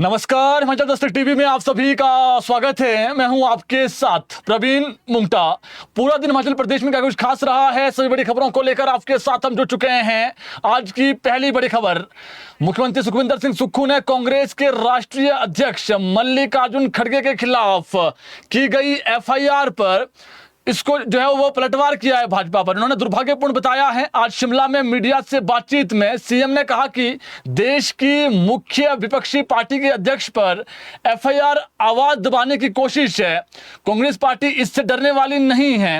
नमस्कार, हिमाचल दस्तक टीवी में आप सभी का स्वागत है। मैं हूं आपके साथ प्रवीण मुंगटा। पूरा दिन हिमाचल प्रदेश में क्या कुछ खास रहा है, सभी बड़ी खबरों को लेकर आपके साथ हम जुड़ चुके हैं। आज की पहली बड़ी खबर, मुख्यमंत्री सुखविंदर सिंह सुक्खू ने कांग्रेस के राष्ट्रीय अध्यक्ष मल्लिकार्जुन खड़गे के खिलाफ की गई एफआईआर पर इसको जो है वो पलटवार किया है भाजपा पर। उन्होंने दुर्भाग्यपूर्ण बताया है। आज शिमला में मीडिया से बातचीत में सीएम ने कहा कि देश की मुख्य विपक्षी पार्टी के अध्यक्ष पर एफआईआर आवाज दबाने की कोशिश है। कांग्रेस पार्टी इससे डरने वाली नहीं है।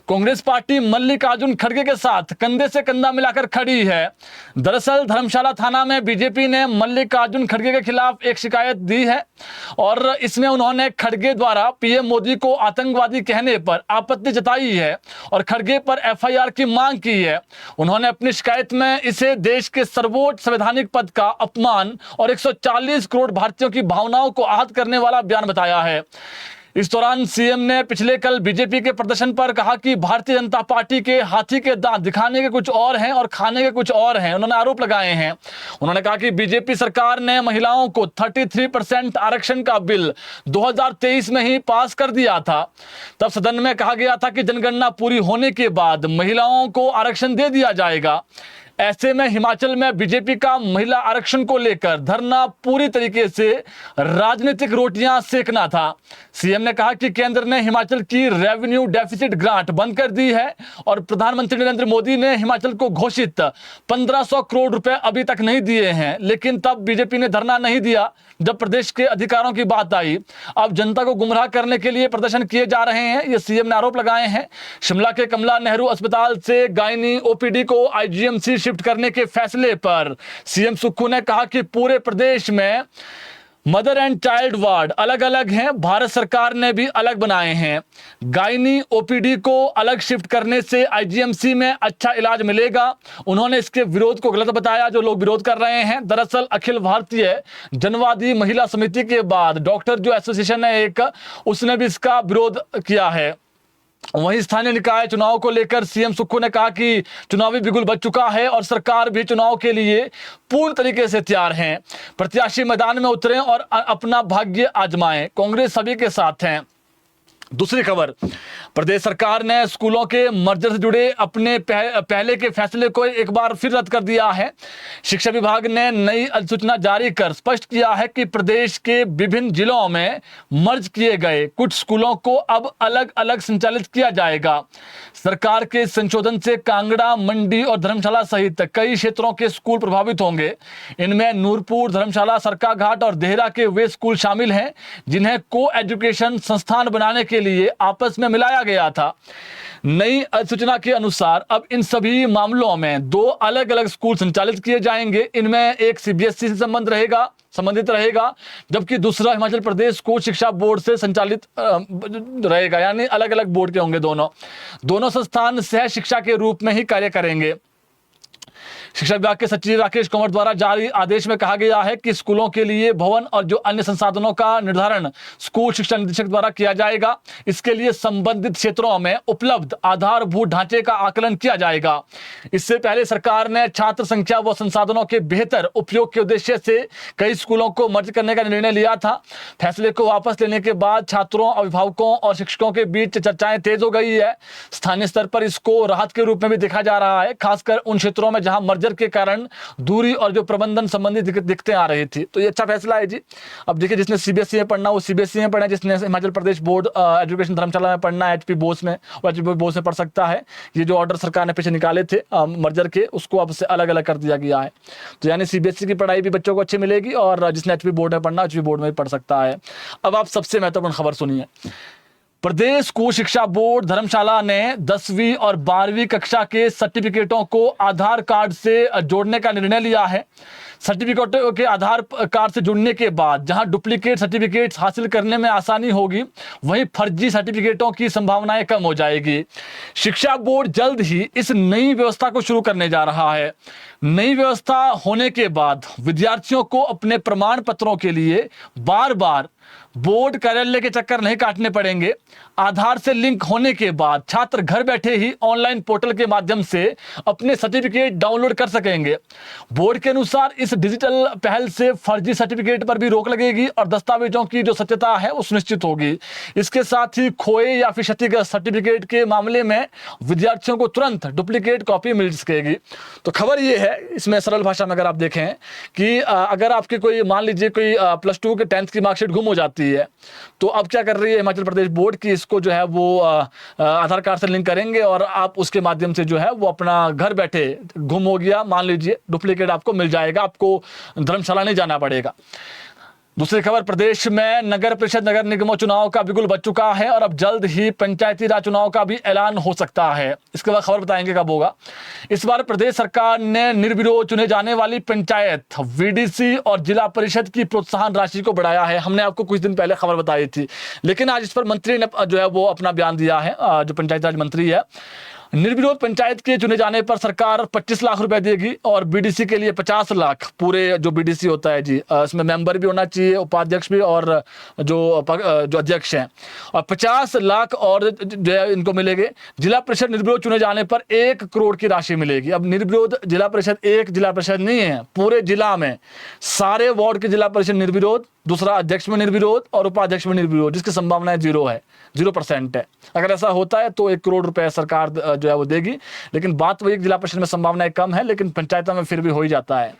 कांग्रेस पार्टी मल्लिकार्जुन खड़गे के साथ कंधे से कंधा मिलाकर खड़ी है। दरअसल धर्मशाला थाना में बीजेपी ने मल्लिकार्जुन खड़गे के खिलाफ एक शिकायत दी है और इसमें उन्होंने खड़गे द्वारा पीएम मोदी को आतंकवादी कहने पर आपत्ति जताई है और खड़गे पर एफआईआर की मांग की है। उन्होंने अपनी शिकायत में इसे देश के सर्वोच्च संवैधानिक पद का अपमान और 140 करोड़ भारतीयों की भावनाओं को आहत करने वाला बयान बताया है। इस दौरान सीएम ने पिछले कल बीजेपी के प्रदर्शन पर कहा कि भारतीय जनता पार्टी के हाथी के दांत दिखाने के कुछ और हैं और खाने के कुछ और हैं। उन्होंने आरोप लगाए हैं। उन्होंने कहा कि बीजेपी सरकार ने महिलाओं को 33% आरक्षण का बिल 2023 में ही पास कर दिया था। तब सदन में कहा गया था कि जनगणना पूरी होने के बाद महिलाओं को आरक्षण दे दिया जाएगा। ऐसे में हिमाचल में बीजेपी का महिला आरक्षण को लेकर धरना पूरी तरीके से राजनीतिक रोटियां सेकना था। सीएम ने कहा कि केंद्र ने हिमाचल की रेवेन्यू डेफिसिट ग्रांट बंद कर दी है और प्रधानमंत्री नरेंद्र मोदी ने हिमाचल को घोषित 1500 करोड़ रुपए अभी तक नहीं दिए हैं। लेकिन तब बीजेपी ने धरना नहीं दिया जब प्रदेश के अधिकारों की बात आई। अब जनता को गुमराह करने के लिए प्रदर्शन किए जा रहे हैं, ये सीएम ने आरोप लगाए हैं। शिमला के कमला नेहरू अस्पताल से गायनी ओपीडी को आईजीएमसी शिफ्ट करने के फैसले पर सीएम सुक्खू ने कहा कि पूरे प्रदेश में मदर एंड चाइल्ड वार्ड अलग अलग हैं, भारत सरकार ने भी अलग बनाए हैं। गायनी ओपीडी को अलग शिफ्ट करने से आईजीएमसी में अच्छा इलाज मिलेगा। उन्होंने इसके विरोध को गलत बताया जो लोग विरोध कर रहे हैं। दरअसल अखिल भारतीय जनवादी महिला समिति के बाद डॉक्टर जो एसोसिएशन है एक, उसने भी इसका विरोध किया है। वहीं स्थानीय निकाय चुनाव को लेकर सीएम सुक्खू ने कहा कि चुनावी बिगुल बज चुका है और सरकार भी चुनाव के लिए पूर्ण तरीके से तैयार है। प्रत्याशी मैदान में उतरें और अपना भाग्य आजमाएं। कांग्रेस सभी के साथ है। दूसरी खबर, प्रदेश सरकार ने स्कूलों के मर्जर से जुड़े अपने पहले के फैसले को एक बार फिर रद्द कर दिया है। शिक्षा विभाग ने नई अधिसूचना जारी कर स्पष्ट किया है कि प्रदेश के विभिन्न जिलों में मर्ज किए गए कुछ स्कूलों को अब अलग अलग संचालित किया जाएगा। सरकार के संशोधन से कांगड़ा, मंडी और धर्मशाला सहित कई क्षेत्रों के स्कूल प्रभावित होंगे। इनमें नूरपुर, धर्मशाला, सरका घाट और देहरा के वे स्कूल शामिल हैं जिन्हें को एजुकेशन संस्थान बनाने के लिए आपस में मिलाया गया था। नई अधिसूचना के अनुसार अब इन सभी मामलों में दो अलग अलग स्कूल संचालित किए जाएंगे। इनमें एक सीबीएसई से संबंधित रहेगा जबकि दूसरा हिमाचल प्रदेश स्कूल शिक्षा बोर्ड से संचालित रहेगा। यानी अलग अलग बोर्ड के होंगे दोनों संस्थान सह शिक्षा के रूप में ही कार्य करेंगे। शिक्षा विभाग के सचिव राकेश कंवर द्वारा जारी आदेश में कहा गया है कि स्कूलों के लिए भवन और जो अन्य संसाधनों का निर्धारण स्कूल शिक्षा निदेशक द्वारा किया जाएगा। इसके लिए संबंधित क्षेत्रों में उपलब्ध आधारभूत ढांचे का आकलन किया जाएगा। इससे पहले सरकार ने छात्र संख्या व संसाधनों के बेहतर उपयोग के उद्देश्य से कई स्कूलों को मर्ज करने का निर्णय लिया था। फैसले को वापस लेने के बाद छात्रों, अभिभावकों और शिक्षकों के बीच चर्चाएं तेज हो गई है। स्थानीय स्तर पर इसको राहत के रूप में भी देखा जा रहा है, खासकर उन क्षेत्रों में जहां मर्जर के कारण दूरी और जो प्रबंधन संबंधी दिक्कतें आ रही थी। तो ये अच्छा फैसला है जी। अब देखिए, जिसने सीबीएसई में पढ़ना वो सीबीएसई में पढ़े, जिसने हिमाचल प्रदेश बोर्ड एजुकेशन धर्मशाला में पढ़ना है एचपी बोस में, वो एचपी बोस में पढ़ सकता है। ये जो ऑर्डर सरकार ने पीछे निकाले थे मर्जर के, उसको अब से अलग अलग कर दिया गया है। तो यानी सीबीएसई की पढ़ाई भी बच्चों को अच्छी मिलेगी और जिसने एचपी बोर्ड में पढ़ना एचपी बोर्ड में भी पढ़ सकता है। अब आप सबसे महत्वपूर्ण खबर सुनिए। प्रदेश स्कूल शिक्षा बोर्ड धर्मशाला ने 10वीं और 12वीं कक्षा के सर्टिफिकेटों को आधार कार्ड से जोड़ने का निर्णय लिया है। सर्टिफिकेटों के आधार कार्ड से जुड़ने के बाद जहां डुप्लीकेट सर्टिफिकेट्स हासिल करने में आसानी होगी, वहीं फर्जी सर्टिफिकेटों की संभावनाएं कम हो जाएगी। शिक्षा बोर्ड जल्द ही इस नई व्यवस्था को शुरू करने जा रहा है। नई व्यवस्था होने के बाद विद्यार्थियों को अपने प्रमाण पत्रों के लिए बार बार बोर्ड कार्यालय के चक्कर नहीं काटने पड़ेंगे। आधार से लिंक होने के बाद छात्र घर बैठे ही ऑनलाइन पोर्टल के माध्यम से अपने सर्टिफिकेट डाउनलोड कर सकेंगे। बोर्ड के अनुसार इस डिजिटल पहल से फर्जी सर्टिफिकेट पर भी रोक लगेगी और दस्तावेजों की जो सत्यता है वो सुनिश्चित होगी। इसके साथ ही खोए या फिर क्षतिग्रस्त सर्टिफिकेट के मामले में विद्यार्थियों को तुरंत डुप्लीकेट कॉपी मिल सकेगी। तो खबर ये है, इसमें सरल भाषा में अगर आप देखें कि अगर आपके कोई मान लीजिए कोई +2 के 10th की मार्कशीट गुम हो जाती है, तो अब क्या कर रही है हिमाचल प्रदेश बोर्ड की, इसको जो है वो आधार कार्ड से लिंक करेंगे और आप उसके माध्यम से जो है वो अपना घर बैठे गुम हो गया मान लीजिए डुप्लीकेट आपको मिल जाएगा, आपको धर्मशाला नहीं जाना पड़ेगा। दूसरी खबर, प्रदेश में नगर परिषद नगर निगमों चुनाव का बिगुल बज चुका है और अब जल्द ही पंचायती राज चुनाव का भी ऐलान हो सकता है। इसके बाद खबर बताएंगे कब होगा। इस बार प्रदेश सरकार ने निर्विरोध चुने जाने वाली पंचायत, वीडीसी और जिला परिषद की प्रोत्साहन राशि को बढ़ाया है। हमने आपको कुछ दिन पहले खबर बताई थी, लेकिन आज इस पर मंत्री ने जो है वो अपना बयान दिया है। जो पंचायती राज मंत्री है, निर्विरोध पंचायत के चुने जाने पर सरकार 25 लाख रुपए देगी और बीडीसी के लिए 50 लाख। पूरे जो बीडीसी होता है जी, इसमें मेंबर भी होना चाहिए, उपाध्यक्ष भी और जो अध्यक्ष हैं, और 50 लाख और जो है इनको मिलेंगे। जिला परिषद निर्विरोध चुने जाने पर 1 करोड़ की राशि मिलेगी। अब निर्विरोध जिला परिषद एक जिला परिषद नहीं है, पूरे जिला में सारे वार्ड के जिला परिषद निर्विरोध, दूसरा अध्यक्ष में निर्विरोध और उपाध्यक्ष में निर्विरोध, जिसकी संभावना 0% है। अगर ऐसा होता है तो 1 करोड़ रुपए सरकार जो है वो देगी, लेकिन बात वही जिला परिषद में संभावनाएं कम है, लेकिन पंचायतों में फिर भी हो ही जाता है।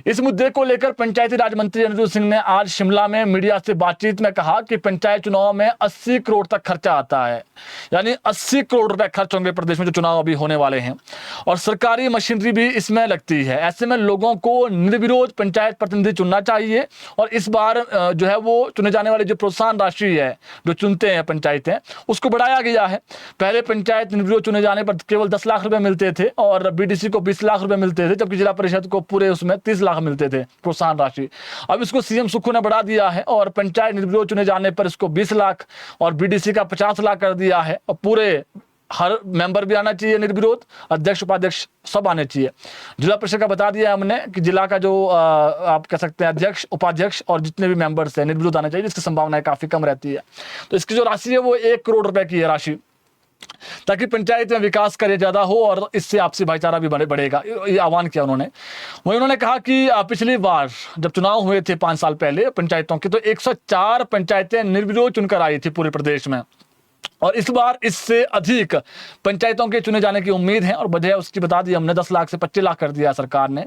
इस मुद्दे को लेकर पंचायती राज मंत्री अनिरुद्ध सिंह ने आज शिमला में मीडिया से बातचीत में कहा कि पंचायत चुनाव में 80 करोड़ तक खर्चा आता है, यानी 80 करोड़ रुपए खर्च होंगे प्रदेश में जो चुनाव अभी होने वाले हैं, और सरकारी मशीनरी भी इसमें लगती है। ऐसे में लोगों को निर्विरोध पंचायत प्रतिनिधि चुनना चाहिए और इस बार जो है वो चुने जाने वाली जो प्रोत्साहन राशि है जो चुनते हैं पंचायतें, उसको बढ़ाया गया है। पहले पंचायत निर्विरोध चुने जाने पर केवल 10 लाख रुपए मिलते थे और बीडीसी को 20 लाख रुपए मिलते थे, जबकि जिला परिषद को पूरे उसमें 30 लाख मिलते थे प्रोत्साहन राशि। अब इसको सीएम सुक्खू ने बढ़ा दिया है और पंचायत निर्विरोध चुने जाने पर इसको 20 लाख और बीडीसी का 50 लाख कर दिया है, और पूरे हर मेंबर भी आना चाहिए निर्विरोध, अध्यक्ष उपाध्यक्ष सब आने चाहिए। जिला परिषद का बता दिया हमने कि जिला का जो आप कह सकते हैं अध्यक्ष उपाध्यक्ष और जितने भी मेंबर्स हैं निर्विरोध आने चाहिए, जिसकी संभावनाएं काफी कम रहती है। तो इसकी जो राशि है वो 1 करोड़ रुपए की है राशि, ताकि पंचायत में विकास कार्य ज्यादा हो और इससे आपसी भाईचारा भी बढ़ेगा, ये आह्वान किया उन्होंने। वहीं उन्होंने कहा कि पिछली बार जब चुनाव हुए थे 5 साल पहले पंचायतों के, तो 104 पंचायतें निर्विरोध चुनकर आई थी पूरे प्रदेश में, और इस बार इससे अधिक पंचायतों के चुने जाने की उम्मीद है। और वजह उसकी बता दी हमने, 10 लाख से 25 लाख कर दिया सरकार ने।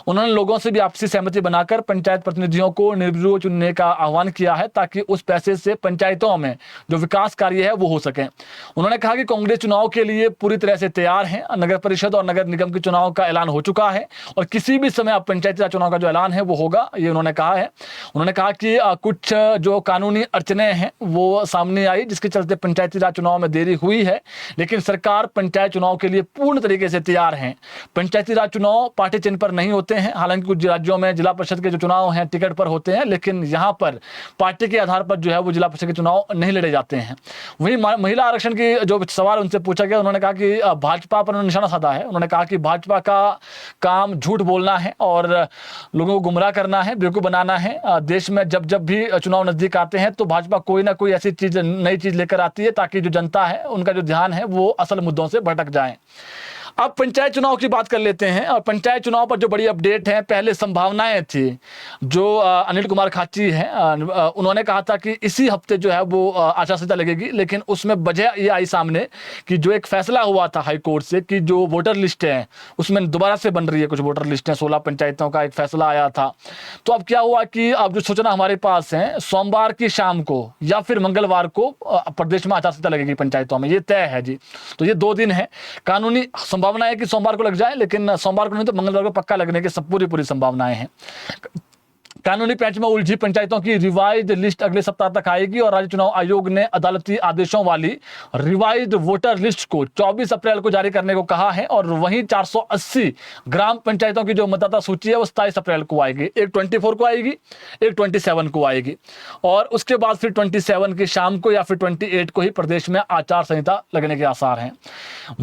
उन्होंने लोगों से भी आपसी सहमति बनाकर पंचायत प्रतिनिधियों को निर्विरोध चुनने का आह्वान किया है, ताकि उस पैसे से पंचायतों में जो विकास कार्य है वो हो सके। उन्होंने कहा कि कांग्रेस चुनाव के लिए पूरी तरह से तैयार है, नगर परिषद और नगर निगम के चुनाव का ऐलान हो चुका है और किसी भी समय अब पंचायती राज चुनाव का जो ऐलान है वो होगा, ये उन्होंने कहा है। उन्होंने कहा कि कुछ जो कानूनी अड़चने हैं वो सामने आई, जिसके चलते पंचायती राज चुनाव में देरी हुई है, लेकिन सरकार पंचायत चुनाव के लिए पूर्ण तरीके से तैयार है। पंचायती राज चुनाव पार्टी चिन्ह पर नहीं होते हैं, हालांकि कुछ राज्यों में जिला परिषद के जो चुनाव हैं टिकट पर होते हैं, लेकिन यहां पर पार्टी के आधार पर जो है वो जिला परिषद के चुनाव नहीं लड़े जाते हैं। वहीं महिला आरक्षण की जो सवाल उनसे पूछा गया, उन्होंने कहा कि भाजपा पर उन्होंने निशाना साधा है। उन्होंने कहा कि भाजपा का काम झूठ बोलना है और लोगों को गुमराह करना है, बेवकूफ बनाना है। देश में जब जब भी चुनाव नजदीक आते हैं तो भाजपा कोई ना कोई ऐसी चीज नई चीज लेकर आती है ताकि जो जनता है उनका जो ध्यान है वो असल मुद्दों से भटक जाए। अब पंचायत चुनाव की बात कर लेते हैं, और पंचायत चुनाव पर जो बड़ी अपडेट है, पहले संभावनाएं थी जो अनिल कुमार खाची हैं उन्होंने कहा था कि इसी हफ्ते जो है वो आचार संहिता लगेगी, लेकिन उसमें वजह ये आई सामने कि जो एक फैसला हुआ था हाई कोर्ट से कि जो वोटर लिस्ट है उसमें दोबारा से बन रही है कुछ वोटर लिस्टें, 16 पंचायतों का एक फैसला आया था। तो अब क्या हुआ कि अब जो सूचना हमारे पास है, सोमवार की शाम को या फिर मंगलवार को प्रदेश में आचार संहिता लगेगी पंचायतों में, ये तय है जी। तो ये 2 दिन है, कानूनी संभावना है कि सोमवार को लग जाए, लेकिन सोमवार को नहीं तो मंगलवार को पक्का लगने की पूरी संभावनाएं हैं। कानूनी पैंच में उलझी पंचायतों की रिवाइज्ड लिस्ट अगले सप्ताह तक आएगी और राज्य चुनाव आयोग ने अदालती आदेशों वाली रिवाइज्ड वोटर लिस्ट को 24 अप्रैल को जारी करने को कहा है। और वहीं 480 ग्राम पंचायतों की जो मतदाता सूची है वो 27 अप्रैल को आएगी। एक 24 को आएगी, एक 27 को आएगी और उसके बाद फिर 27 की शाम को या फिर 28 को ही प्रदेश में आचार संहिता लगने के आसार हैं।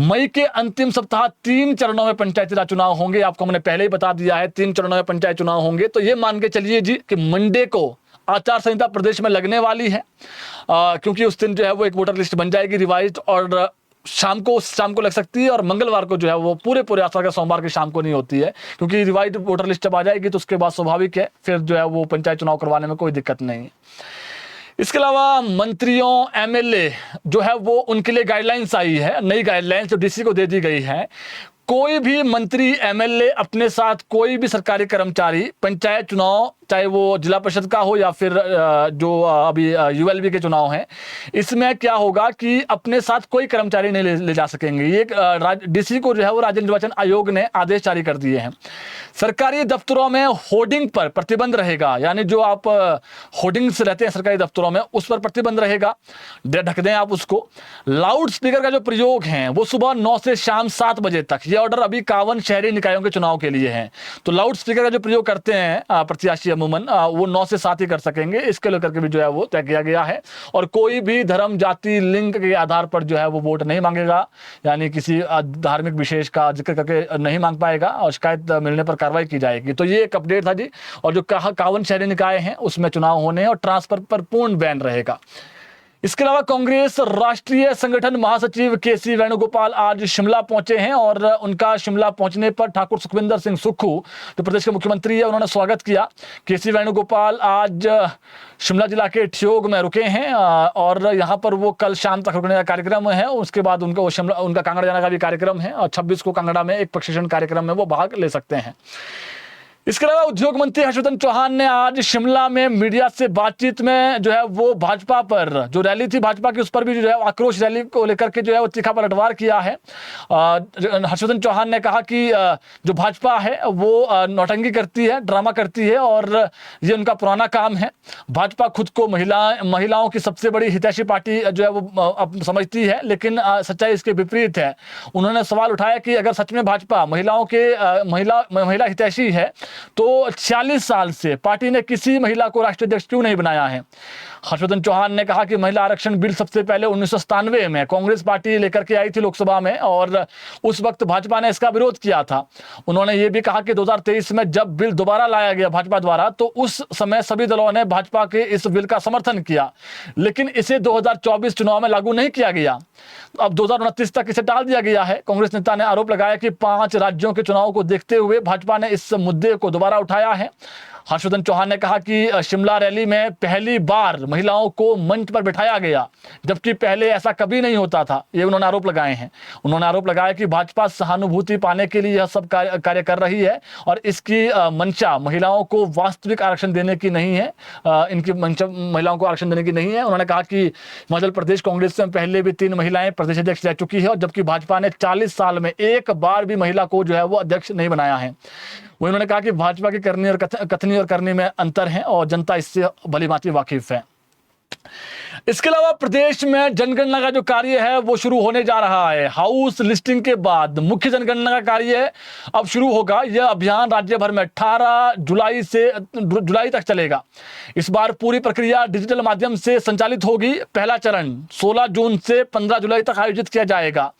मई के अंतिम सप्ताह 3 चरणों में पंचायती राज चुनाव होंगे। आपको हमने पहले ही बता दिया है 3 चरणों में पंचायत चुनाव होंगे। तो ये मान के चलिए जी कि मंडे को आचार संहिता प्रदेश में लगने वाली है, क्योंकि उस दिन जो है वो एक वोटर लिस्ट बन जाएगी रिवाइज्ड, और शाम को लग सकती है। और मंगलवार को जो है वो पूरे आसार का सोमवार की शाम को नहीं होती है, क्योंकि रिवाइज्ड वोटर लिस्ट जब आ जाएगी तो उसके बाद स्वाभाविक है फिर जो है वो पंचायत चुनाव करवाने में कोई दिक्कत नहीं है। इसके अलावा मंत्रियों एमएलए जो है वो उनके लिए गाइडलाइंस आई है, नई गाइडलाइंस जो डीसी को दे दी गई है। कोई भी मंत्री एमएलए अपने साथ कोई भी सरकारी कर्मचारी पंचायत चुनाव, चाहे वो जिला परिषद का हो या फिर जो अभी यूएलबी के चुनाव हैं, इसमें क्या होगा कि अपने साथ कोई कर्मचारी नहीं ले जा सकेंगे। ये डीसी को जो है वो राज्य निर्वाचन आयोग ने आदेश जारी कर दिए हैं। सरकारी दफ्तरों में होर्डिंग पर प्रतिबंध रहेगा, यानी जो आप होर्डिंग्स रहते हैं सरकारी दफ्तरों में उस पर प्रतिबंध रहेगा, ढक दें आप उसको। लाउड स्पीकर का जो प्रयोग है वो सुबह 9 से शाम 7 बजे तक, ये ऑर्डर अभी 51 शहरी निकायों के चुनाव के लिए है। तो लाउड स्पीकर का जो प्रयोग करते हैं प्रत्याशी अमूमन वो 9 से 7 ही कर सकेंगे। इसके लेकर के भी जो है वो तय किया गया है। और कोई भी धर्म, जाति, लिंग के आधार पर जो है वो वोट नहीं मांगेगा, यानी किसी धार्मिक विशेष का जिक्र करके नहीं मांग पाएगा और शिकायत मिलने पर कार्रवाई की जाएगी। तो ये एक अपडेट था जी। और जो 51 शहरी निकाय हैं उसमें चुनाव होने हैं और ट्रांसफर पर पूर्ण बैन रहेगा। इसके अलावा कांग्रेस राष्ट्रीय संगठन महासचिव केसी वेणुगोपाल आज शिमला पहुंचे हैं और उनका शिमला पहुंचने पर ठाकुर सुखविंदर सिंह सुक्खू जो प्रदेश के मुख्यमंत्री है उन्होंने स्वागत किया। केसी वेणुगोपाल आज शिमला जिला के ठियोग में रुके हैं और यहां पर वो कल शाम तक रुकने का कार्यक्रम है। उसके बाद उनका कांगड़ा जाने का भी कार्यक्रम है और 26 को कांगड़ा में एक प्रशिक्षण कार्यक्रम में वो भाग ले सकते हैं। इसके अलावा उद्योग मंत्री हर्षवर्धन चौहान ने आज शिमला में मीडिया से बातचीत में जो है वो भाजपा पर जो रैली थी भाजपा की उस पर भी जो है आक्रोश रैली को लेकर के जो है वो तीखा पलटवार किया है। हर्षवर्धन चौहान ने कहा कि जो भाजपा है वो नौटंकी करती है, ड्रामा करती है और ये उनका पुराना काम है। भाजपा खुद को महिलाओं की सबसे बड़ी हितैषी पार्टी जो है वो समझती है, लेकिन सच्चाई इसके विपरीत है। उन्होंने सवाल उठाया कि अगर सच में भाजपा महिला हितैषी है तो 46 साल से पार्टी ने किसी महिला को राष्ट्रीय अध्यक्ष क्यों नहीं बनाया है। हर्षवर्धन चौहान ने कहा कि महिला आरक्षण बिल सबसे पहले 1997 में कांग्रेस पार्टी लेकर के आई थी लोकसभा में और उस वक्त भाजपा ने इसका विरोध किया था। उन्होंने ये भी कहा कि 2023 में जब बिल दोबारा लाया गया भाजपा द्वारा तो उस समय सभी दलों ने भाजपा के इस बिल का समर्थन किया, लेकिन इसे 2024 चुनाव में लागू नहीं किया गया। अब 2029 तक इसे टाल दिया गया है। कांग्रेस नेता ने आरोप लगाया कि 5 राज्यों के चुनाव को देखते हुए भाजपा ने इस मुद्दे को दोबारा उठाया है। हर्षवर्धन चौहान ने कहा कि शिमला रैली में पहली बार महिलाओं को मंच पर बिठाया गया, जबकि पहले ऐसा कभी नहीं होता था। ये उन्होंने आरोप लगाए हैं। उन्होंने आरोप लगाया कि भाजपा सहानुभूति पाने के लिए यह सब कार्य कर रही है और इसकी मंशा महिलाओं को वास्तविक आरक्षण देने की नहीं है, इनकी मंशा महिलाओं को आरक्षण देने की नहीं है। उन्होंने कहा कि हिमाचल प्रदेश कांग्रेस में पहले भी 3 महिलाएं प्रदेश अध्यक्ष रह चुकी है और जबकि भाजपा ने 40 साल में एक बार भी महिला को जो है वो अध्यक्ष नहीं बनाया है। वही उन्होंने कहा कि भाजपा की करनी और कथनी और करनी में अंतर है और जनता इससे भली भांति वाकिफ है। इसके अलावा प्रदेश में जनगणना का जो कार्य है वो शुरू होने जा रहा है। हाउस लिस्टिंग के बाद मुख्य जनगणना का कार्य अब शुरू होगा। यह अभियान राज्य भर में 18 जुलाई तक चलेगा। इस बार पूरी प्रक्रिया डिजिटल माध्यम से संचालित होगी। पहला चरण 16 जून से 15 जुलाई तक आयोजित किया जाएगा।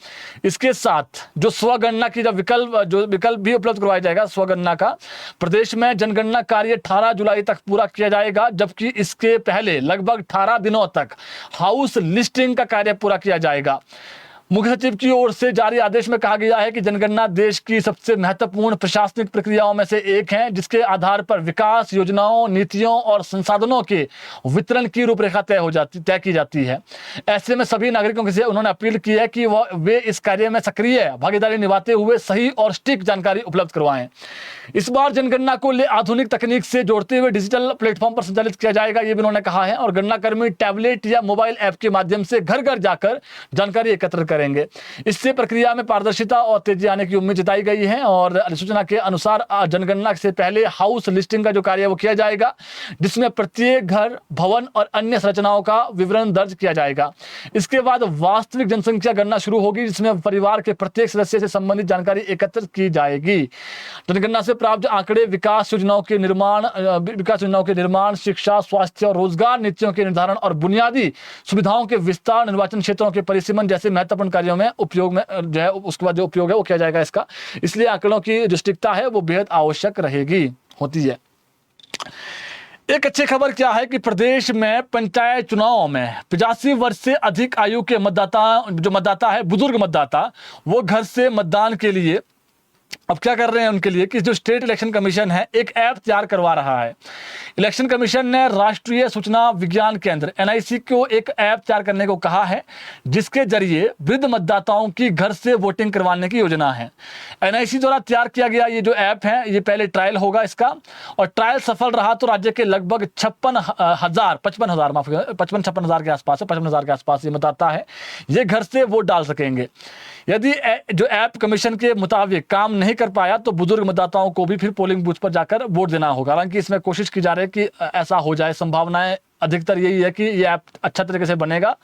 इसके साथ जो स्वगणना की विकल्प भी उपलब्ध करवाया जाएगा स्वगणना का। प्रदेश में जनगणना कार्य 18 जुलाई तक पूरा किया जाएगा, जबकि इसके पहले लगभग 18 दिनों तक हाउस लिस्टिंग का कार्य पूरा किया जाएगा। मुख्य सचिव की ओर से जारी आदेश में कहा गया है कि जनगणना देश की सबसे महत्वपूर्ण प्रशासनिक प्रक्रियाओं में से एक है, जिसके आधार पर विकास योजनाओं, नीतियों और संसाधनों के वितरण की रूपरेखा तय की जाती है। ऐसे में सभी नागरिकों से उन्होंने अपील की है कि वे इस कार्य में सक्रिय भागीदारी निभाते हुए सही और सटीक जानकारी उपलब्ध करवाएं। इस बार जनगणना को आधुनिक तकनीक से जोड़ते हुए डिजिटल प्लेटफॉर्म पर संचालित किया जाएगा, ये भी उन्होंने कहा है। और गणना कर्मी टैबलेट या मोबाइल ऐप के माध्यम से घर घर जाकर जानकारी एकत्र करेंगे। इससे प्रक्रिया में पारदर्शिता और तेजी आने की उम्मीद जताई गई है और अधिसूचना के अनुसार जनगणना से पहले हाउस लिस्टिंग का जो कार्य है वो किया जाएगा, जिसमें प्रत्येक घर, भवन और अन्य संरचनाओं का विवरण दर्ज किया जाएगा। इसके बाद वास्तविक जनसंख्या गणना शुरू होगी, जिसमें परिवार के प्रत्येक सदस्य से संबंधित जानकारी एकत्रित की जाएगी। जनगणना से प्राप्त आंकड़े विकास योजनाओं के निर्माण, शिक्षा, स्वास्थ्य और रोजगार नीतियों के निर्धारण और बुनियादी सुविधाओं के विस्तार, निर्वाचन क्षेत्रों के परिसीमन जैसे महत्वपूर्ण कार्यों में उपयोग में जो है उसके बाद जो उपयोग है वो किया जाएगा इसका। इसलिए आंकड़ों की जो सटीकता है वो बेहद आवश्यक रहेगी होती है। एक अच्छी खबर क्या है कि प्रदेश में पंचायत चुनाव में 85 वर्ष से अधिक आयु के मतदाता है, बुजुर्ग मतदाता, वो घर से मतदान के लिए अब क्या कर रहे हैं उनके लिए कि जो स्टेट इलेक्शन कमीशन है एक ऐप तैयार करवा रहा है। इलेक्शन कमीशन ने राष्ट्रीय सूचना विज्ञान केंद्र NIC को एक ऐप तैयार करने को कहा है, जिसके जरिए वृद्ध मतदाताओं की घर से वोटिंग करवाने की योजना है। NIC द्वारा तैयार किया गया ये जो ऐप है ये पहले ट्रायल होगा इसका, और ट्रायल सफल रहा तो राज्य के लगभग 56,000 के आसपास है, 55,000 के आसपास ये मतदाता है, ये घर से वोट डाल सकेंगे। यदि जो ऐप कमीशन के मुताबिक काम नहीं कर पाया तो बुजुर्ग मतदाताओं को भी फिर पोलिंग बूथ पर जाकर वोट देना होगा। हालांकि इसमें कोशिश की जा रही है कि ऐसा हो जाए, संभावनाएं अधिकतर यही है कि ये ऐप अच्छा तरीके से बनेगा,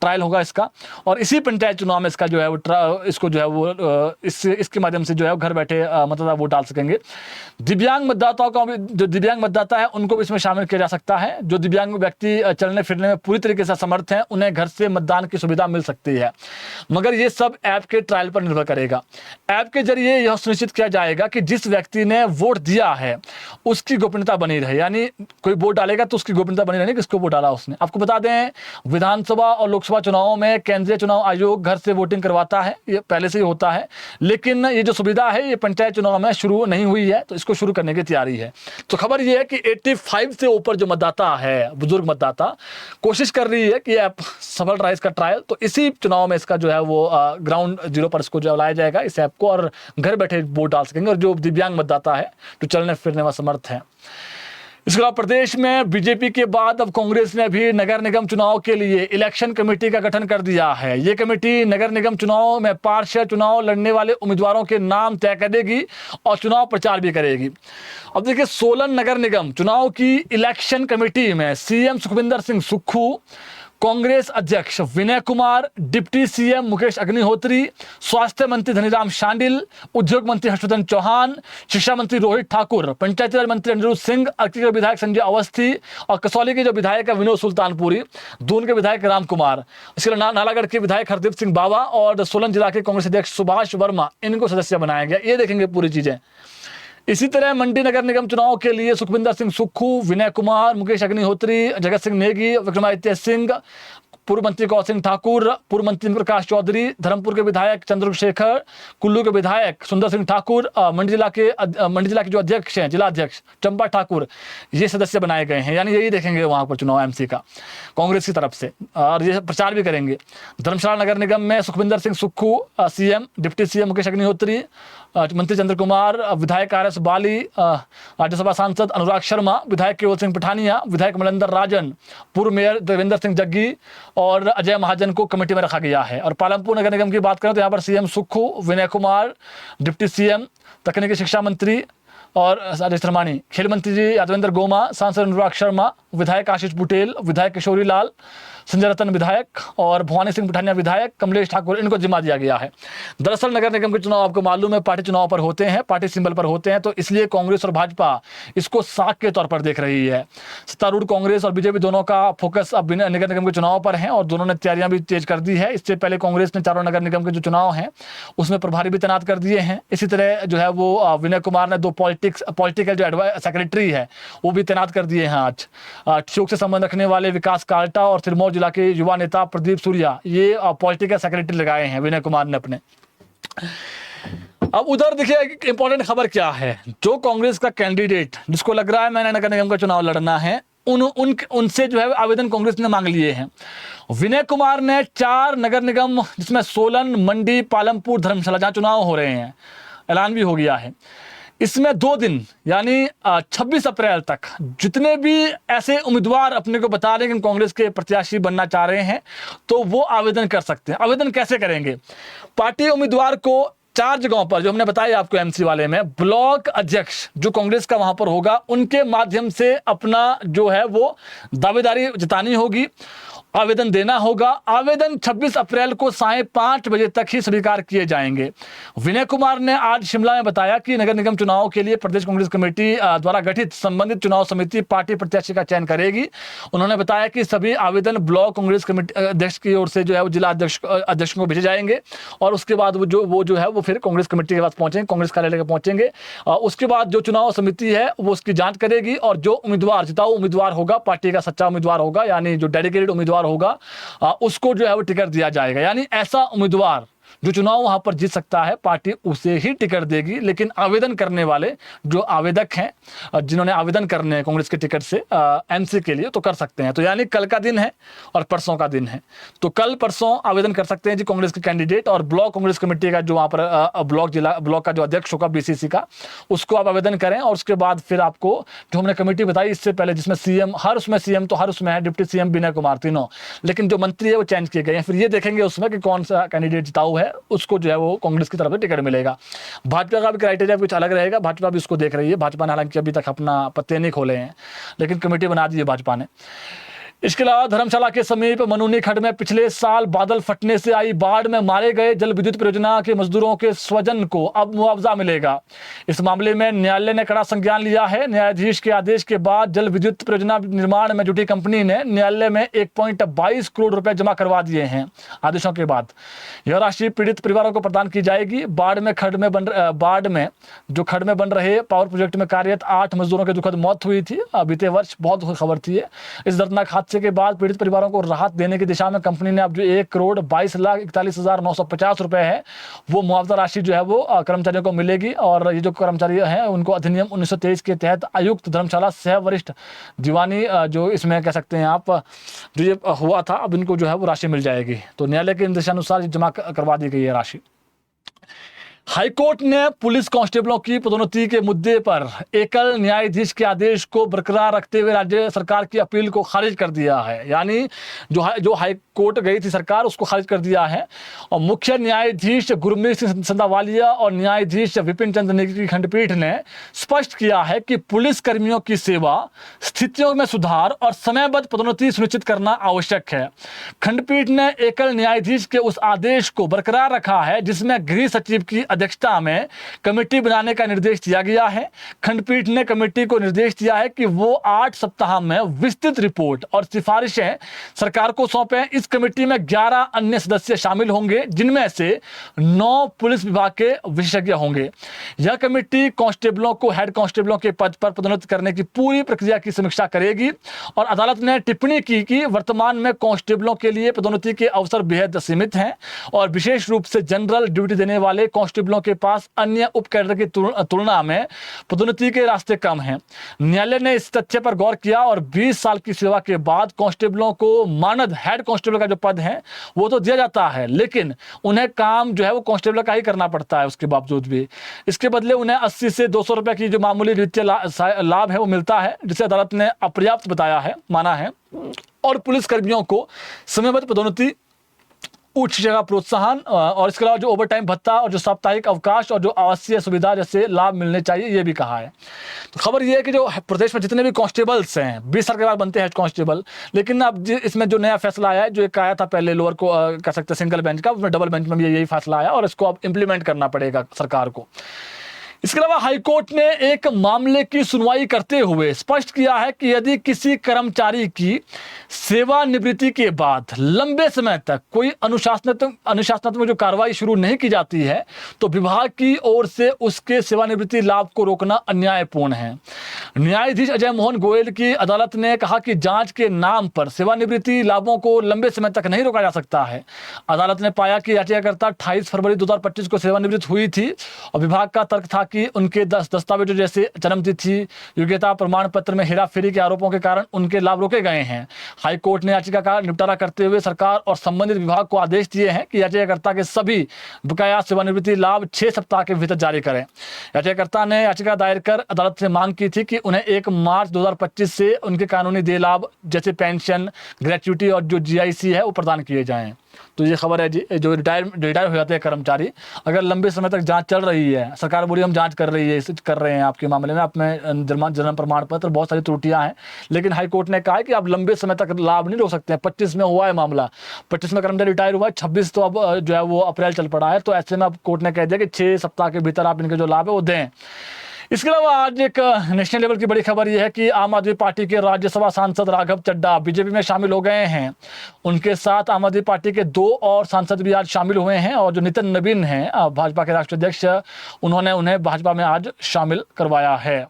ट्रायल होगा इसका, और इसी पंचायत चुनाव में इसका जो है वो इसको जो है वो इसके माध्यम से जो है घर बैठे मतदाता वोट डाल सकेंगे। दिव्यांग मतदाताओं का भी, जो दिव्यांग मतदाता है उनको भी इसमें शामिल किया जा सकता है। जो दिव्यांग व्यक्ति चलने फिरने में पूरी तरीके से असमर्थ हैं उन्हें घर से मतदान की सुविधा मिल सकती है, मगर ये सब ऐप के ट्रायल पर निर्भर करेगा। ऐप के जरिए यह सुनिश्चित किया जाएगा कि जिस व्यक्ति ने वोट दिया है उसकी गोपनीयता बनी रहे, यानी कोई वोट डालेगा तो उसकी गोपनीयता बनी रहेगी किसको वोट डाला उसने। आपको बता दें विधानसभा और लोकसभा चुनावों में केंद्रीय चुनाव आयोग घर से वोटिंग करवाता है, ये पहले से ही होता है, लेकिन ये जो सुविधा है ये पंचायत चुनाव में शुरू नहीं हुई है, तो इसको शुरू करने की तैयारी है। तो खबर ये है कि 85 से ऊपर जो मतदाता है, बुजुर्ग मतदाता, कोशिश कर रही है कि ऐप सफल रहा इसका ट्रायल, तो इसी चुनाव में इसका जो है वो ग्राउंड जीरो पर इसको जो लाया जाएगा इस ऐप को, और घर बैठे वोट डाल सकेंगे। और जो दिव्यांग मतदाता है जो चलने फिरने में असमर्थ है। इसके अलावा प्रदेश में बीजेपी के बाद अब कांग्रेस ने भी नगर निगम चुनाव के लिए इलेक्शन कमेटी का गठन कर दिया है। ये कमेटी नगर निगम चुनाव में पार्षद चुनाव लड़ने वाले उम्मीदवारों के नाम तय करेगी और चुनाव प्रचार भी करेगी। अब देखिए, सोलन नगर निगम चुनाव की इलेक्शन कमेटी में CM सुखविंदर सिंह सुक्खू, कांग्रेस अध्यक्ष विनय कुमार, डिप्टी CM मुकेश अग्निहोत्री, स्वास्थ्य मंत्री धनीराम शांडिल, उद्योग मंत्री हर्षवर्धन चौहान, शिक्षा मंत्री रोहित ठाकुर, पंचायती राज मंत्री अनिरुद्ध सिंह, अर्की के विधायक संजय अवस्थी और कसौली के जो विधायक है विनोद सुल्तानपुरी, दून के विधायक राम कुमार, इसके नालागढ़ के विधायक हरदीप सिंह बावा और सोलन जिला के कांग्रेस अध्यक्ष सुभाष वर्मा, इनको सदस्य बनाया गया। ये देखेंगे पूरी चीजें। इसी तरह मंडी नगर निगम चुनाव के लिए सुखविंदर सिंह सुक्खू, विनय कुमार, मुकेश अग्निहोत्री, जगत सिंह नेगी, विक्रमादित्य सिंह, पूर्व मंत्री कौर सिंह ठाकुर, पूर्व मंत्री प्रकाश चौधरी, धर्मपुर के विधायक चंद्रशेखर, कुल्लू के विधायक सुंदर सिंह ठाकुर, मंडी जिला के जो अध्यक्ष हैं, जिला अध्यक्ष चंपा ठाकुर, ये सदस्य बनाए गए हैं। यानी यही देखेंगे वहां पर चुनाव MC का कांग्रेस की तरफ से, और ये प्रचार भी करेंगे। धर्मशाला नगर निगम में Sukhvinder Singh Sukhu CM, deputy CM Mukesh Agnihotri, मंत्री चंद्र कुमार, विधायक RS बाली, राज्यसभा सांसद अनुराग शर्मा, विधायक केवल सिंह पठानिया, विधायक मनिंदर राजन, पूर्व मेयर देवेंद्र सिंह जग्गी और अजय महाजन को कमेटी में रखा गया है। और पालमपुर नगर निगम की बात करें तो यहाँ पर CM Sukhu, Vinay Kumar, deputy CM, तकनीकी शिक्षा मंत्री और राजेश धर्मानी, खेल मंत्री जी यादवेंद्र गोमा, सांसद अनुराग शर्मा, विधायक आशीष बुटेल, विधायक किशोरी लाल, संजय रतन विधायक और भवानी सिंह पठानिया विधायक, कमलेश ठाकुर, इनको जिम्मा दिया गया है। दरअसल नगर निगम के चुनाव आपको मालूम है पार्टी चुनाव पर होते हैं, पार्टी सिंबल पर होते हैं, तो इसलिए कांग्रेस और भाजपा इसको साख के तौर पर देख रही है। सत्तारूढ़ कांग्रेस और बीजेपी दोनों का फोकस अब नगर निगम के चुनाव पर है और दोनों ने तैयारियां भी तेज कर दी है। इससे पहले कांग्रेस ने चारों नगर निगम के जो चुनाव हैं उसमें प्रभारी भी तैनात कर दिए हैं। इसी तरह जो है वो विनय कुमार ने 2 पॉलिटिकल जो सेक्रेटरी है वो भी तैनात कर दिए हैं। आज शोक से संबंध रखने वाले विकास काल्टा और सिरमौर जिला के युवा नेता प्रदीप सूर्या, ये पॉलिटिकल सेक्रेटरी लगाए हैं विनय कुमार ने अपने। अब उधर देखिए इंपॉर्टेंट खबर क्या है, जो कांग्रेस का कैंडिडेट जिसको लग रहा है मैंने नगर निगम का चुनाव लड़ना है, उनसे जो है आवेदन कांग्रेस ने मांग लिए हैं। विनय कुमार ने 4 नगर निगम जिसमें सोलन, मंडी, पालमपुर, धर्मशाला जहां चुनाव हो रहे हैं, ऐलान भी हो गया है, इसमें 2 दिन यानी 26 अप्रैल तक जितने भी ऐसे उम्मीदवार अपने को बता रहे हैं कि कांग्रेस के प्रत्याशी बनना चाह रहे हैं तो वो आवेदन कर सकते हैं। आवेदन कैसे करेंगे? पार्टी उम्मीदवार को 4 जगहों पर, जो हमने बताया आपको एमसी वाले में, ब्लॉक अध्यक्ष जो कांग्रेस का वहां पर होगा उनके माध्यम से अपना जो है वो दावेदारी जतानी होगी, आवेदन देना होगा। आवेदन 26 अप्रैल को 5:30 बजे तक ही स्वीकार किए जाएंगे। विनय कुमार ने आज शिमला में बताया कि नगर निगम चुनाव के लिए प्रदेश कांग्रेस कमेटी द्वारा गठित संबंधित चुनाव समिति पार्टी प्रत्याशी का चयन करेगी। उन्होंने बताया कि सभी आवेदन ब्लॉक कांग्रेस कमेटी अध्यक्ष की ओर से जो है वो जिला अध्यक्ष को भेजे जाएंगे और उसके बाद वो जो है वो फिर कांग्रेस कमेटी के पास पहुंचेंगे, कांग्रेस कार्यालय के पहुंचेंगे। उसके बाद जो चुनाव समिति है वो उसकी जांच करेगी और जो उम्मीदवार, जिताऊ उम्मीदवार होगा, पार्टी का सच्चा उम्मीदवार होगा, यानी जो डेडिकेटेड उम्मीदवार होगा, उसको जो है वो टिकट दिया जाएगा। यानी ऐसा उम्मीदवार जो चुनाव वहां पर जीत सकता है, पार्टी उसे ही टिकट देगी। लेकिन आवेदन करने वाले जो आवेदक हैं, जिन्होंने आवेदन करने हैं कांग्रेस के टिकट से एमसी के लिए, तो कर सकते हैं। तो यानी कल का दिन है और परसों का दिन है, तो कल परसों आवेदन कर सकते हैं जी कांग्रेस के कैंडिडेट। और ब्लॉक कांग्रेस कमेटी का जो वहां पर ब्लॉक का जो अध्यक्ष होगा बीसीसी का, उसको आप आवेदन करें। और उसके बाद फिर आपको जो हमने कमेटी बताई इससे पहले, जिसमें सीएम तो हर उसमें है, डिप्टी सीएम विनय कुमार, तीनों, लेकिन जो मंत्री है वो चेंज किए गए हैं। फिर ये देखेंगे उसमें कि कौन सा कैंडिडेट जिताऊ है, उसको जो है वो कांग्रेस की तरफ से टिकट मिलेगा। भाजपा का भी क्राइटेरिया कुछ अलग रहेगा, भाजपा भी उसको देख रही है। भाजपा ने हालांकि अभी तक अपना पत्ते नहीं खोले हैं, लेकिन कमेटी बना दी है भाजपा ने। इसके अलावा धर्मशाला के समीप मनुनी खड्ड में पिछले साल बादल फटने से आई बाढ़ में मारे गए जल विद्युत परियोजना के मजदूरों के स्वजन को अब मुआवजा मिलेगा। इस मामले में न्यायालय ने कड़ा संज्ञान लिया है। न्यायाधीश के आदेश के बाद जल विद्युत परियोजना निर्माण में जुटी कंपनी ने न्यायालय में 1.22 करोड़ रुपए जमा करवा दिए हैं। आदेशों के बाद यह राशि पीड़ित परिवारों को प्रदान की जाएगी। बाढ़ में जो खड्ड में बन रहे पावर प्रोजेक्ट में कार्यरत 8 मजदूरों की दुखद मौत हुई थी बीते वर्ष, बहुत खबर थी। इस दर्दनाक हादसे के बाद पीड़ित परिवारों को राहत देने की दिशा में कंपनी ने अब जो 1,22,41,950 रुपए है वो मुआवजा राशि जो है वो कर्मचारियों को मिलेगी। और ये जो कर्मचारी हैं उनको अधिनियम 1923 के तहत आयुक्त धर्मशाला सह वरिष्ठ दीवानी, जो इसमें कह सकते हैं आप, जो ये हुआ था, अब इनको जो है वो राशि मिल जाएगी। तो न्यायालय के निर्देशानुसार जमा करवा दी गई है राशि। हाईकोर्ट ने पुलिस कांस्टेबलों की पदोन्नति के मुद्दे पर एकल न्यायाधीश के आदेश को बरकरार रखते हुए राज्य सरकार की अपील को खारिज कर दिया है। यानी जो हाईकोर्ट गई थी सरकार, उसको खारिज कर दिया है। और मुख्य न्यायाधीश गुरमीत सिंह संधावालिया और न्यायाधीश विपिन चंद्र नेगी की खंडपीठ ने स्पष्ट किया है कि पुलिस कर्मियों की सेवा, स्थितियों में सुधार और समयबद्ध पदोन्नति सुनिश्चित करना आवश्यक है। खंडपीठ ने एकल न्यायाधीश के उस आदेश को बरकरार रखा है जिसमें गृह सचिव की अध्यक्षता में कमेटी बनाने का निर्देश दिया गया है। खंडपीठ ने कमेटी को निर्देश दिया है कि वो 8 सप्ताह में विस्तृत रिपोर्ट और सिफारिशें सरकार को सौंपें। इस कमेटी में 11 अन्य सदस्य शामिल होंगे, जिनमें से 9 पुलिस विभाग के विशेषज्ञ होंगे। यह कमेटी कांस्टेबलों को हेड कांस्टेबलों के पद पर पदोन्नत करने की पूरी प्रक्रिया की समीक्षा करेगी। और अदालत ने टिप्पणी की कि वर्तमान में कांस्टेबलों के लिए पदोन्नति के अवसर बेहद सीमित हैं और विशेष रूप से जनरल ड्यूटी देने वाले कांस्टेबलों के पास अन्य उपकैडर की तुलना में पदोन्नति के रास्ते कम हैं। न्यायालय ने इस तथ्य पर गौर किया और 20 साल की सेवा के बाद कांस्टेबलों को मानद हेड कांस्टेबल का जो पद है वो तो दिया जाता है, लेकिन उन्हें काम जो है वो कांस्टेबल का ही करना पड़ता है। उसके बावजूद भी इसके बदले उन्हें 80 से 200 रुपए की जो मामूली वित्तीय लाभ है वो मिलता है, जिसे अदालत ने अपर्याप्त माना है। और पुलिस कर्मियों को समयबद्ध पदोन्नति, उच्च जगह प्रोत्साहन और इसके अलावा जो ओवरटाइम भत्ता और जो साप्ताहिक अवकाश और जो आवासीय सुविधा जैसे लाभ मिलने चाहिए, ये भी कहा है। तो खबर ये है कि जो प्रदेश में जितने भी कांस्टेबल्स हैं 20 साल के बाद बनते हैं कांस्टेबल, लेकिन अब इसमें जो नया फैसला आया है, जो एक आया था पहले लोअर को कह सकते हैं सिंगल बेंच का, उसमें डबल बेंच में भी यही फैसला आया और इसको अब इंप्लीमेंट करना पड़ेगा सरकार को। इसके अलावा हाईकोर्ट ने एक मामले की सुनवाई करते हुए स्पष्ट किया है कि यदि किसी कर्मचारी की सेवानिवृत्ति के बाद लंबे समय तक कोई अनुशासनात्मक जो कार्रवाई शुरू नहीं की जाती है तो विभाग की ओर से उसके सेवानिवृत्ति लाभ को रोकना अन्यायपूर्ण है। न्यायाधीश अजय मोहन गोयल की अदालत ने कहा कि जांच के नाम पर सेवानिवृत्ति लाभों को लंबे समय तक नहीं रोका जा सकता है। अदालत ने पाया कि याचिकाकर्ता 28 फरवरी 2025 को सेवानिवृत्त हुई थी और विभाग का तर्क था कि उनके दस्तावेजों जैसे जन्म तिथि, योग्यता प्रमाण पत्र में हेराफेरी के आरोपों के कारण उनके लाभ रोके गए हैं। हाईकोर्ट ने याचिका का निपटारा करते हुए सरकार और संबंधित विभाग को आदेश दिए हैं कि याचिकाकर्ता के सभी बकाया सेवानिवृत्ति लाभ 6 सप्ताह के भीतर जारी करें। याचिकाकर्ता ने याचिका दायर कर अदालत से मांग की थी कि उन्हें 1 मार्च 2025 से उनके कानूनी देय लाभ जैसे पेंशन, ग्रेच्युटी और जो जीआईसी है वो प्रदान किए जाएं। तो ये खबर है जी, जो रिटायर हो जाते हैं कर्मचारी, अगर लंबे समय तक जांच चल रही है, सरकार बोली हम जांच कर रहे हैं आपके मामले में, आप में जन्म प्रमाण पत्र बहुत सारी त्रुटियां हैं, लेकिन हाईकोर्ट ने कहा है कि आप लंबे समय तक लाभ नहीं रोक सकते हैं। 25 में हुआ है मामला, 25 में कर्मचारी रिटायर हुआ है, 26 तो अब जो है वो अप्रैल चल पड़ा है, तो ऐसे में अब कोर्ट ने कह दिया कि 6 सप्ताह के भीतर आप इनके जो लाभ है वो दें। इसके अलावा आज एक नेशनल लेवल की बड़ी खबर यह है कि आम आदमी पार्टी के राज्यसभा सांसद राघव चड्ढा बीजेपी में शामिल हो गए हैं। उनके साथ आम आदमी पार्टी के 2 और सांसद भी आज शामिल हुए हैं, और जो नितिन नवीन हैं भाजपा के राष्ट्रीय अध्यक्ष, उन्होंने उन्हें भाजपा में आज शामिल करवाया है।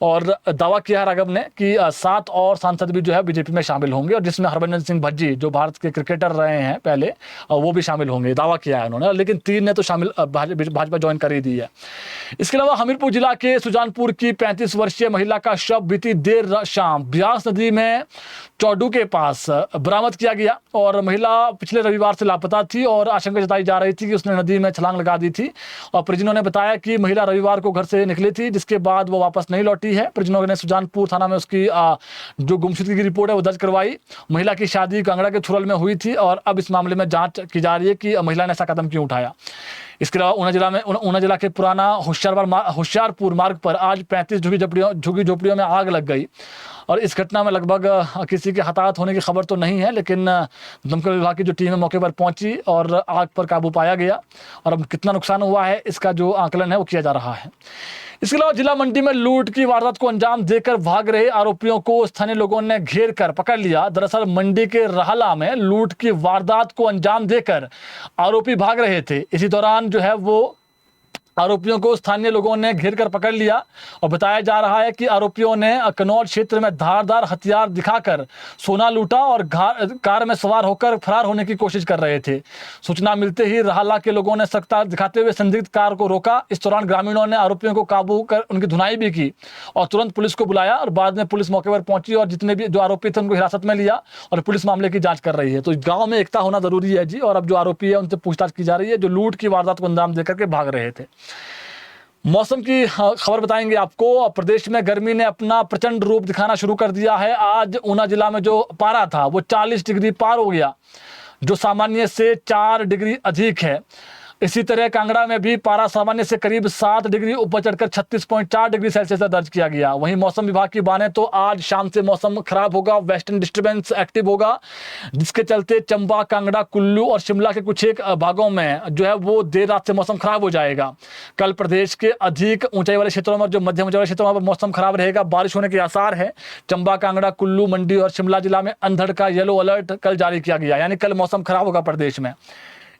और दावा किया राघव ने कि 7 और सांसद भी जो है बीजेपी में शामिल होंगे, और जिसमें हरभजन सिंह भज्जी जो भारत के क्रिकेटर रहे हैं पहले, वो भी शामिल होंगे, दावा किया है उन्होंने, लेकिन 3 ने तो शामिल भाजपा ज्वाइन कर ही दी है। इसके अलावा हमीरपुर जिला के सुजानपुर की 35 वर्षीय महिला का शव बीती देर शाम ब्यास नदी में चौडू के पास बरामद किया गया, और महिला पिछले रविवार से लापता थी और आशंका जताई जा रही थी कि उसने नदी में छलांग लगा दी थी। और परिजनों ने बताया कि महिला रविवार को घर से निकली थी, जिसके बाद वो वापस नहीं लौटी है। परिजनों ने सुजानपुर थाना में उसकी जो गुमशुदगी की रिपोर्ट है वो दर्ज करवाई। महिला की शादी कांगड़ा के थुरल में हुई थी, और अब इस मामले में जांच की जा रही है कि महिला ने ऐसा कदम क्यों उठाया। इसके अलावा ऊना जिला के पुराना होशियारपुर मार्ग पर आज 35 झुग्गी झोपड़ियों में आग लग गई, और इस घटना में लगभग किसी के हताहत होने की खबर तो नहीं है, लेकिन दमकल विभाग की जो टीम है मौके पर पहुंची और आग पर काबू पाया गया, और अब कितना नुकसान हुआ है इसका जो आकलन है वो किया जा रहा है। इसके अलावा जिला मंडी में लूट की वारदात को अंजाम देकर भाग रहे आरोपियों को स्थानीय लोगों ने घेर कर पकड़ लिया। दरअसल मंडी के रहला में लूट की वारदात को अंजाम देकर आरोपी भाग रहे थे। इसी दौरान जो है वो आरोपियों को स्थानीय लोगों ने घेर कर पकड़ लिया, और बताया जा रहा है कि आरोपियों ने कनौज क्षेत्र में धारदार हथियार दिखाकर सोना लूटा और कार में सवार होकर फरार होने की कोशिश कर रहे थे। सूचना मिलते ही रहला के लोगों ने सख्ता दिखाते हुए संदिग्ध कार को रोका। इस दौरान ग्रामीणों ने आरोपियों को काबू कर उनकी धुनाई भी की और तुरंत पुलिस को बुलाया, और बाद में पुलिस मौके पर पहुंची और जितने भी जो आरोपी थे उनको हिरासत में लिया, और पुलिस मामले की जाँच कर रही है। तो गाँव में एकता होना जरूरी है जी, और अब जो आरोपी है उनसे पूछताछ की जा रही है जो लूट की वारदात को अंजाम देकर के भाग रहे थे। मौसम की खबर बताएंगे आपको। प्रदेश में गर्मी ने अपना प्रचंड रूप दिखाना शुरू कर दिया है। आज ऊना जिला में जो पारा था वो 40 डिग्री पार हो गया, जो सामान्य से 4 डिग्री अधिक है। इसी तरह कांगड़ा में भी पारा सामान्य से करीब 7 डिग्री ऊपर चढ़कर 36.4 डिग्री सेल्सियस दर्ज किया गया। वहीं मौसम विभाग की माने तो आज शाम से मौसम खराब होगा, वेस्टर्न डिस्टर्बेंस एक्टिव होगा, जिसके चलते चंबा, कांगड़ा, कुल्लू और शिमला के कुछ एक भागों में जो है वो देर रात से मौसम खराब हो जाएगा। कल प्रदेश के अधिक ऊंचाई वाले क्षेत्रों में, जो मध्यम ऊंचाई वाले क्षेत्रों में मौसम खराब रहेगा, बारिश होने के आसार है। चंबा, कांगड़ा, कुल्लू, मंडी और शिमला जिला में अंधड़ का येलो अलर्ट कल जारी किया गया, यानी कल मौसम खराब होगा प्रदेश में।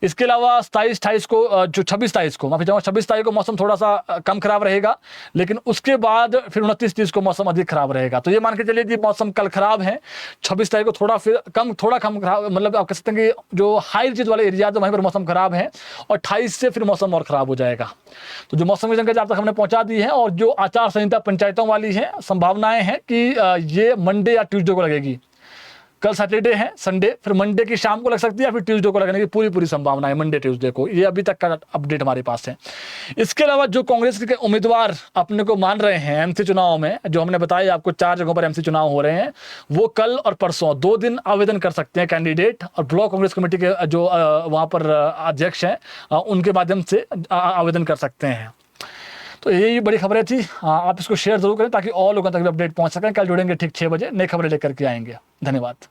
इसके अलावा 26 तारीख को मौसम थोड़ा सा कम खराब रहेगा, लेकिन उसके बाद फिर 29-30 को मौसम अधिक खराब रहेगा। तो ये मान के चलिए कि मौसम कल खराब है, 26 तारीख को थोड़ा कम खराब, मतलब आप कह सकते हैं कि जो हाई रिचेज वाले एरिया तो वहीं पर मौसम खराब है, और 28 से फिर मौसम और खराब हो जाएगा। तो जो मौसम की जानकारी आप तक हमने पहुंचा दी है, और जो आचार संहिता पंचायतों वाली है, संभावनाएं हैं कि ये मंडे या ट्यूसडे को लगेगी। कल सैटरडे है, संडे, फिर मंडे की शाम को लग सकती है या फिर ट्यूसडे को लगने की पूरी संभावना है, मंडे ट्यूसडे को। ये अभी तक का अपडेट हमारे पास है। इसके अलावा जो कांग्रेस के उम्मीदवार अपने को मान रहे हैं एमसी चुनाव में, जो हमने बताया आपको 4 जगहों पर एमसी चुनाव हो रहे हैं, वो कल और परसों 2 दिन आवेदन कर सकते हैं कैंडिडेट, और ब्लॉक कांग्रेस कमेटी के जो वहाँ पर अध्यक्ष हैं उनके माध्यम से आवेदन कर सकते हैं। तो यही बड़ी खबरें थी, आप इसको शेयर जरूर करें ताकि और लोगों तक भी अपडेट पहुंच सकें। कल जुड़ेंगे ठीक 6 बजे, नई खबरें लेकर के आएंगे। धन्यवाद।